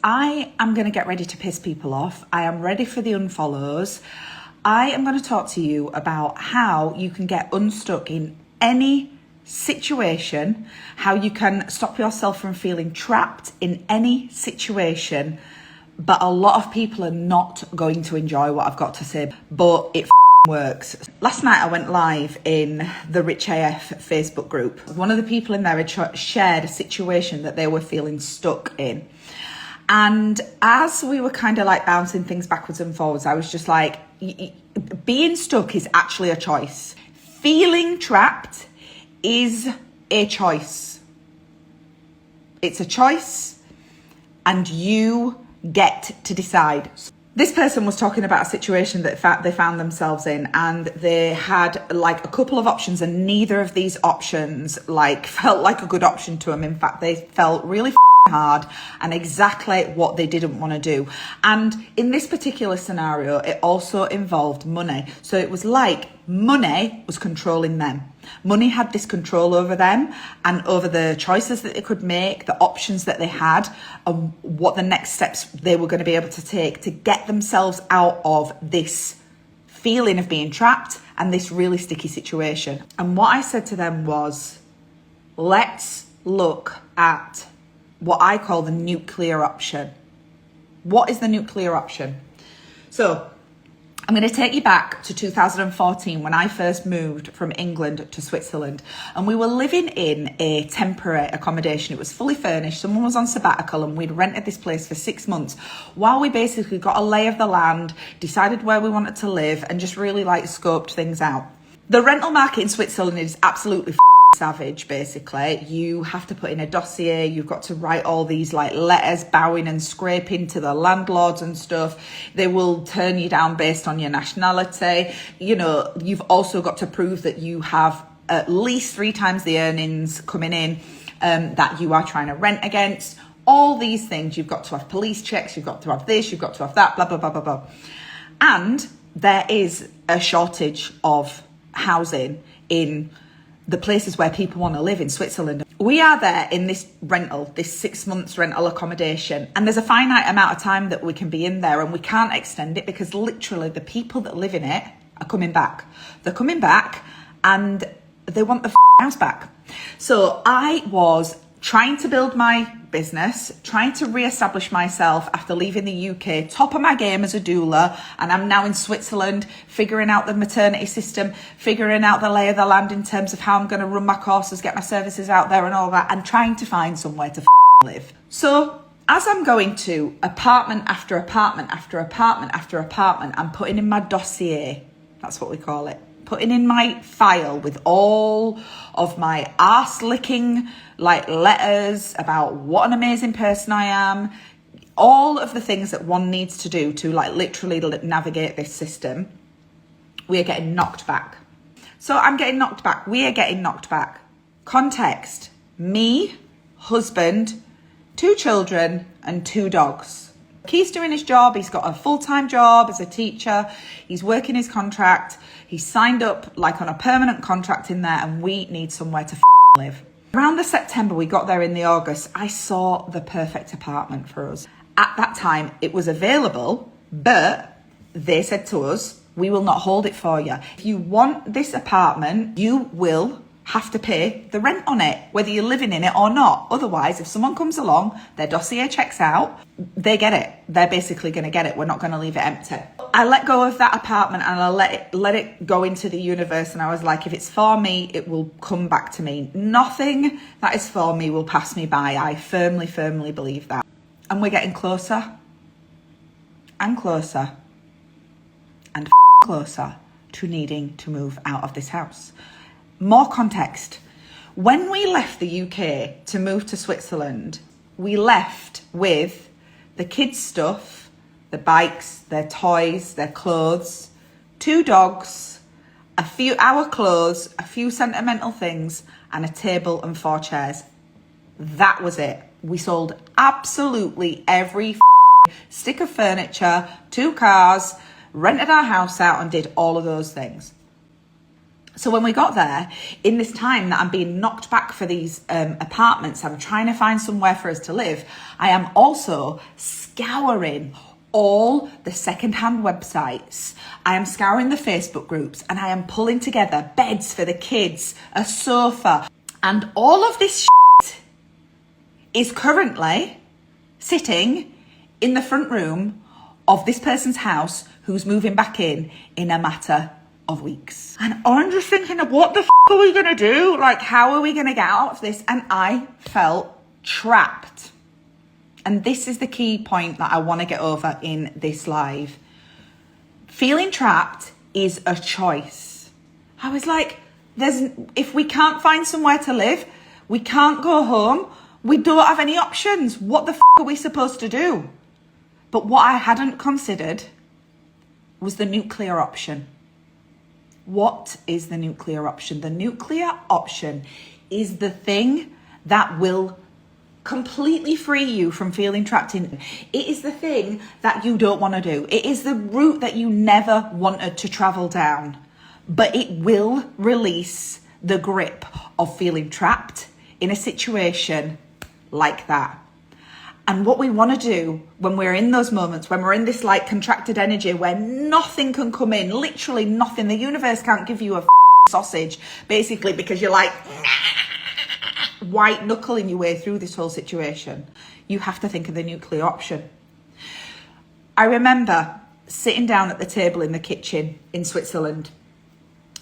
I am going to get ready to piss people off. I am ready for the unfollows. I am going to talk to you about how you can get unstuck in any situation, how you can stop yourself from feeling trapped in any situation. But a lot of people are not going to enjoy what I've got to say, but it works. Last night I went live in the Rich AF Facebook group. One of the people in there had shared a situation that they were feeling stuck in. And as we were kind of like bouncing things backwards and forwards, I was just like, being stuck is actually a choice. Feeling trapped is a choice. It's a choice, and you get to decide. This person was talking about a situation that they found themselves in, and they had like a couple of options, and neither of these options felt like a good option to them. In fact, they felt really hard and exactly what they didn't want to do. And in this particular scenario, it also involved money. So it was like money was controlling them. Money had this control over them and over the choices that they could make, the options that they had, and what the next steps they were going to be able to take to get themselves out of this feeling of being trapped and this really sticky situation. And what I said to them was, let's look at what I call the nuclear option. What is the nuclear option? So I'm going to take you back to 2014 when I first moved from England to Switzerland, and we were living in a temporary accommodation. It was fully furnished. Someone was on sabbatical and we'd rented this place for 6 months while we basically got a lay of the land, decided where we wanted to live, and just really scoped things out. The rental market in Switzerland is absolutely savage. Basically, you have to put in a dossier, you've got to write all these letters bowing and scraping to the landlords and stuff. They will turn you down based on your nationality. You've also got to prove that you have at least 3 times the earnings coming in that you are trying to rent against. All these things, you've got to have police checks, you've got to have this, you've got to have that, blah blah blah blah blah. And there is a shortage of housing in the places where people want to live in Switzerland. We are there in this 6 months rental accommodation, and there's a finite amount of time that we can be in there, and we can't extend it because literally the people that live in it are coming back. They're coming back and they want the house back. So I was trying to build my business, trying to re-establish myself after leaving the UK, top of my game as a doula, and I'm now in Switzerland figuring out the maternity system, figuring out the lay of the land in terms of how I'm going to run my courses, get my services out there and all that, and trying to find somewhere to live. So as I'm going to apartment after apartment after apartment after apartment, I'm putting in my dossier, that's what we call it, putting in my file with all of my arse-licking letters about what an amazing person I am, all of the things that one needs to do to literally navigate this system. We are getting knocked back. So I'm getting knocked back. We are getting knocked back. Context: me, husband, 2 children and 2 dogs. Keith's doing his job. He's got a full-time job as a teacher. He's working his contract. He's signed up on a permanent contract in there, and we need somewhere to live. Around the September, we got there in the August, I saw the perfect apartment for us. At that time, it was available, but they said to us, we will not hold it for you. If you want this apartment, you will have to pay the rent on it, whether you're living in it or not. Otherwise, if someone comes along, their dossier checks out, they get it. They're basically going to get it. We're not going to leave it empty. I let go of that apartment and I let it go into the universe. And I was like, if it's for me, it will come back to me. Nothing that is for me will pass me by. I firmly, firmly believe that. And we're getting closer and closer and closer to needing to move out of this house. More context. When we left the UK to move to Switzerland, we left with the kids' stuff, the bikes, their toys, their clothes, 2 dogs, our clothes, a few sentimental things, and a table and 4 chairs. That was it. We sold absolutely every stick of furniture, 2 cars, rented our house out, and did all of those things. So when we got there, in this time that I'm being knocked back for these apartments, I'm trying to find somewhere for us to live. I am also scouring all the secondhand websites. I am scouring the Facebook groups, and I am pulling together beds for the kids, a sofa, and all of this shit is currently sitting in the front room of this person's house who's moving back in a matter of weeks. And I'm just thinking of what the are we gonna do? Like, how are we gonna get out of this? And I felt trapped. And this is the key point that I want to get over in this live. Feeling trapped is a choice. I was like, if we can't find somewhere to live, we can't go home, we don't have any options. What the are we supposed to do? But what I hadn't considered was the nuclear option. What is the nuclear option? The nuclear option is the thing that will completely free you from feeling trapped in. It is the thing that you don't want to do. It is the route that you never wanted to travel down, but it will release the grip of feeling trapped in a situation like that. And what we want to do when we're in those moments, when we're in this like contracted energy where nothing can come in, literally nothing, the universe can't give you a sausage, basically, because you're like white knuckling your way through this whole situation. You have to think of the nuclear option. I remember sitting down at the table in the kitchen in Switzerland,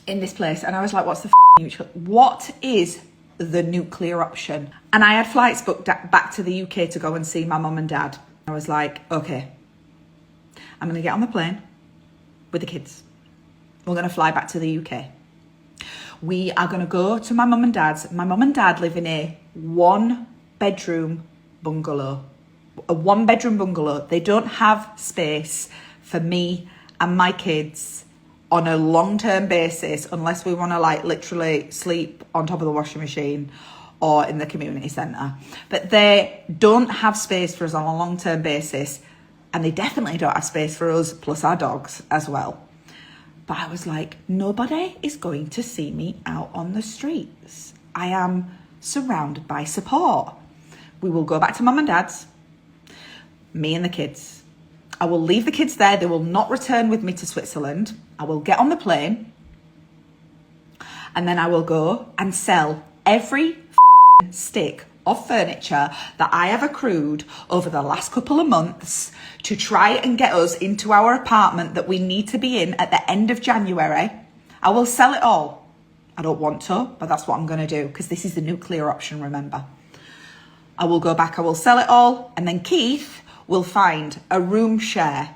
in this place, and I was like, what is the nuclear option? And I had flights booked back to the UK to go and see my mum and dad. I was like, okay, I'm going to get on the plane with the kids. We're going to fly back to the UK. We are going to go to my mum and dad's. My mum and dad live in a one-bedroom bungalow. A one-bedroom bungalow. They don't have space for me and my kids on a long-term basis unless we want to like literally sleep on top of the washing machine or in the community centre. But they don't have space for us on a long-term basis, and they definitely don't have space for us plus our dogs as well. But I was like, nobody is going to see me out on the streets. I am surrounded by support. We will go back to mum and dad's, me and the kids. I will leave the kids there. They will not return with me to Switzerland. I will get on the plane, and then I will go and sell every stick of furniture that I have accrued over the last couple of months to try and get us into our apartment that we need to be in at the end of January. I will sell it all. I don't want to, but that's what I'm going to do, because this is the nuclear option, remember. I will go back, I will sell it all, and then Keith will find a room share,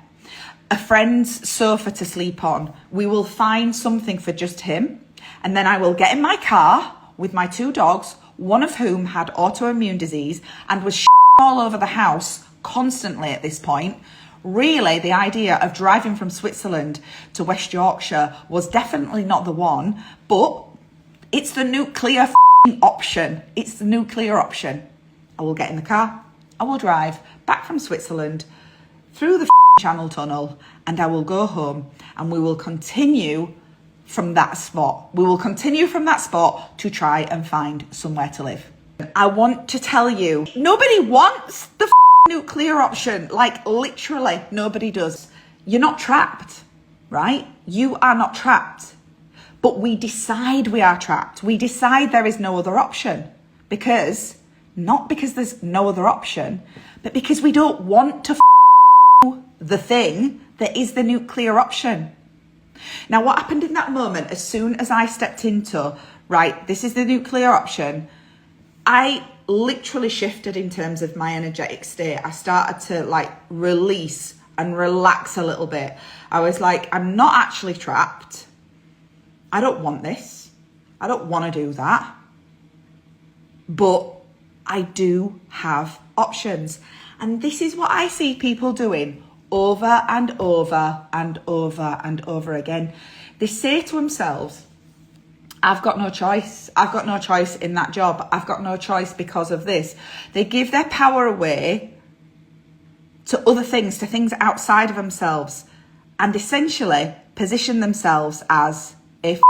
a friend's sofa to sleep on. We will find something for just him, and then I will get in my car with my two dogs, one of whom had autoimmune disease and was all over the house constantly at this point. Really, the idea of driving from Switzerland to West Yorkshire was definitely not the one, but it's the nuclear option. It's the nuclear option. I will get in the car, I will drive back from Switzerland through the Channel Tunnel, and I will go home, and we will continue from that spot. We will continue from that spot to try and find somewhere to live. I want to tell you, nobody wants the nuclear option. Like, literally, nobody does. You're not trapped, right? You are not trapped. But we decide we are trapped. We decide there is no other option. Not because there's no other option, but because we don't want to the thing that is the nuclear option. Now, what happened in that moment, as soon as I stepped into, right, this is the nuclear option, I literally shifted in terms of my energetic state. I started to like release and relax a little bit. I was like, I'm not actually trapped. I don't want this. I don't want to do that. But I do have options. And this is what I see people doing over and over and over and over again. They say to themselves, I've got no choice. I've got no choice in that job. I've got no choice because of this. They give their power away to other things, to things outside of themselves, and essentially position themselves as a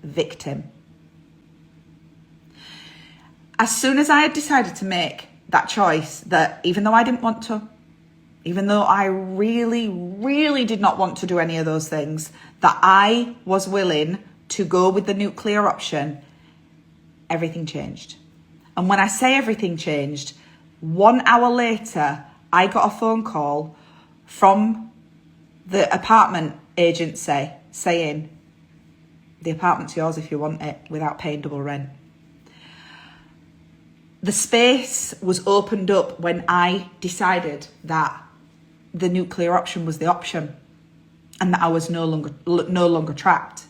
victim. As soon as I had decided to make that choice, that even though I didn't want to, even though I really, really did not want to do any of those things, that I was willing to go with the nuclear option, everything changed. And when I say everything changed, 1 hour later, I got a phone call from the apartment agency saying, the apartment's yours if you want it, without paying double rent. The space was opened up when I decided that the nuclear option was the option and that I was no longer trapped.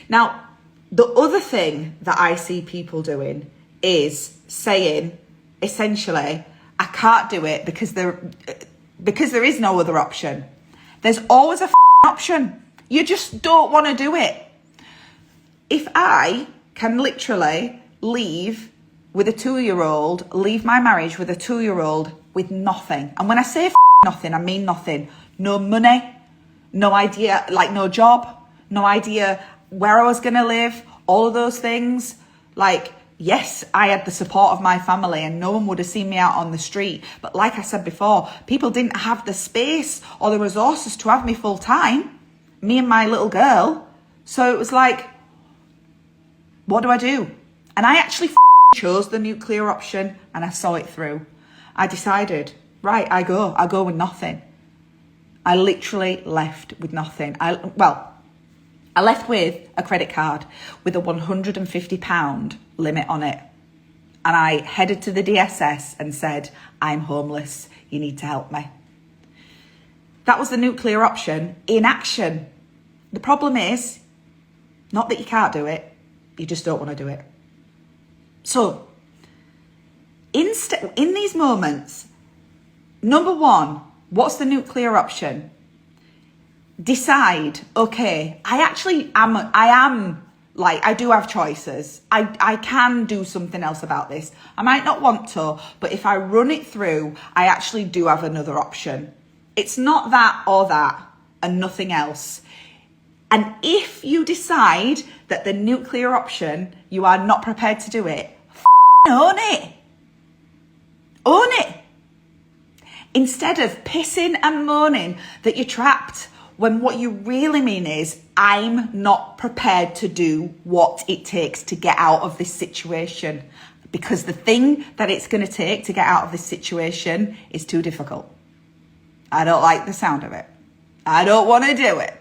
Now, the other thing that I see people doing is saying, essentially, I can't do it because there is no other option. There's always a option. You just don't want to do it. If I can literally leave with a 2-year-old, leave my marriage with a 2-year-old with nothing. And when I say nothing, I mean nothing. No money, no idea, like no job, no idea where I was going to live, all of those things. Like, yes, I had the support of my family and no one would have seen me out on the street. But like I said before, people didn't have the space or the resources to have me full time, me and my little girl. So it was like, what do I do? And I actually chose the nuclear option and I saw it through. I decided, right, I go with nothing. I literally left with nothing. I left with a credit card with a £150 limit on it. And I headed to the DSS and said, I'm homeless. You need to help me. That was the nuclear option in action. The problem is, not that you can't do it, you just don't want to do it. So, in these moments, number one, what's the nuclear option? Decide, okay, I do have choices. I can do something else about this. I might not want to, but if I run it through, I actually do have another option. It's not that or that and nothing else. And if you decide that the nuclear option, you are not prepared to do it, own it. Own it. Instead of pissing and moaning that you're trapped, when what you really mean is, I'm not prepared to do what it takes to get out of this situation, because the thing that it's going to take to get out of this situation is too difficult. I don't like the sound of it. I don't want to do it.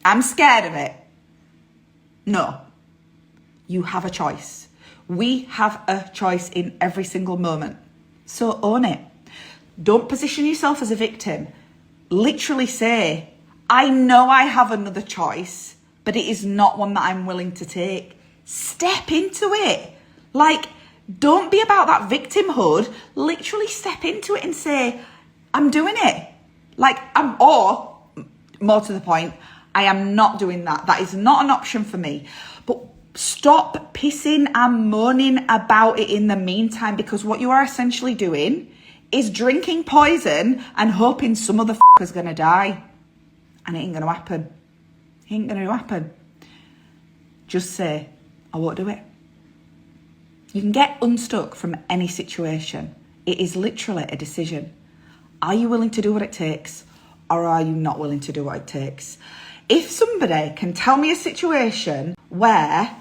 I'm scared of it. No. You have a choice. We have a choice in every single moment. So own it. Don't position yourself as a victim. Literally say, I know I have another choice, but it is not one that I'm willing to take. Step into it. Like, don't be about that victimhood. Literally step into it and say, I'm doing it. Or more to the point, I am not doing that. That is not an option for me. But stop pissing and moaning about it in the meantime, because what you are essentially doing is drinking poison and hoping some other is going to die. And it ain't going to happen. It ain't going to happen. Just say, I won't do it. You can get unstuck from any situation. It is literally a decision. Are you willing to do what it takes, or are you not willing to do what it takes? If somebody can tell me a situation where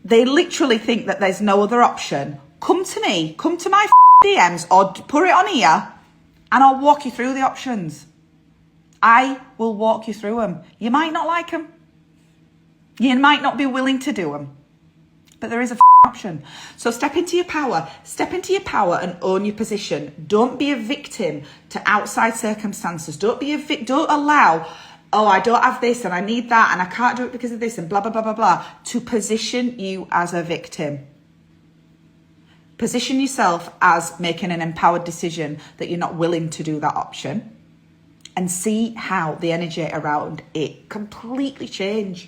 they literally think that there's no other option, come to me, come to my DMs or put it on here and I'll walk you through the options. I will walk you through them. You might not like them. You might not be willing to do them, but there is a option. So step into your power. Step into your power and own your position. Don't be a victim to outside circumstances. Don't allow, oh, I don't have this and I need that and I can't do it because of this and blah, blah, blah, blah, blah, to position you as a victim. Position yourself as making an empowered decision that you're not willing to do that option, and see how the energy around it completely changes.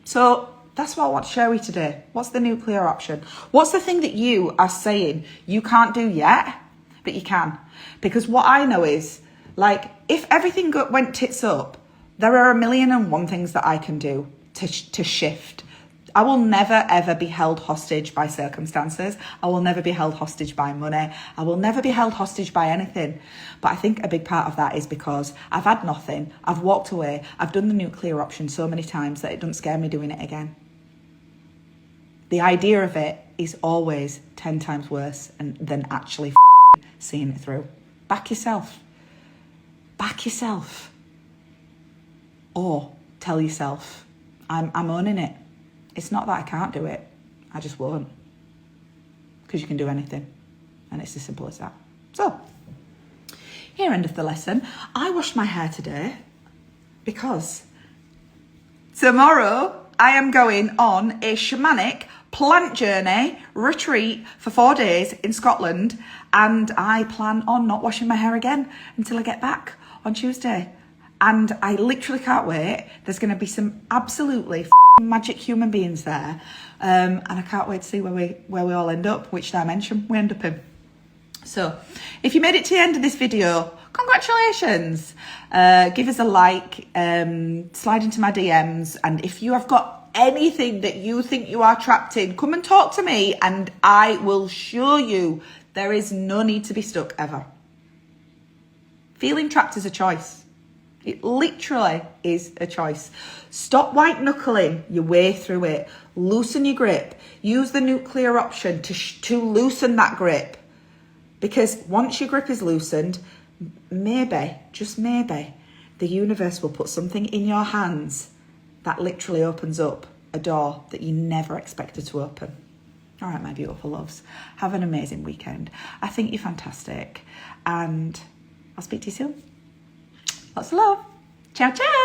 So that's what I want to share with you today. What's the nuclear option? What's the thing that you are saying you can't do yet, but you can? Because what I know is, like, if everything went tits up, There are 1,000,001 things that I can do to shift. I will never, ever be held hostage by circumstances. I will never be held hostage by money. I will never be held hostage by anything. But I think a big part of that is because I've had nothing. I've walked away. I've done the nuclear option so many times that it doesn't scare me doing it again. The idea of it is always 10 times worse than actually seeing it through. Back yourself. Back yourself. Or tell yourself, I'm owning it. It's not that I can't do it. I just won't. Because you can do anything. And it's as simple as that. So, here endeth the lesson. I washed my hair today because tomorrow I am going on a shamanic plant journey retreat for 4 days in Scotland. And I plan on not washing my hair again until I get back on Tuesday. And I literally can't wait. There's going to be some absolutely magic human beings there, and I can't wait to see where we all end up, which dimension we end up in. So if you made it to the end of this video, congratulations. Give us a like, slide into my DMs, and if you have got anything that you think you are trapped in, come and talk to me and I will show you there is no need to be stuck ever. Feeling trapped is a choice. It literally is a choice. Stop white knuckling your way through it. Loosen your grip. Use the nuclear option to loosen that grip. Because once your grip is loosened, maybe, just maybe, the universe will put something in your hands that literally opens up a door that you never expected to open. All right, my beautiful loves. Have an amazing weekend. I think you're fantastic. And I'll speak to you soon. Lots of love. Ciao, ciao.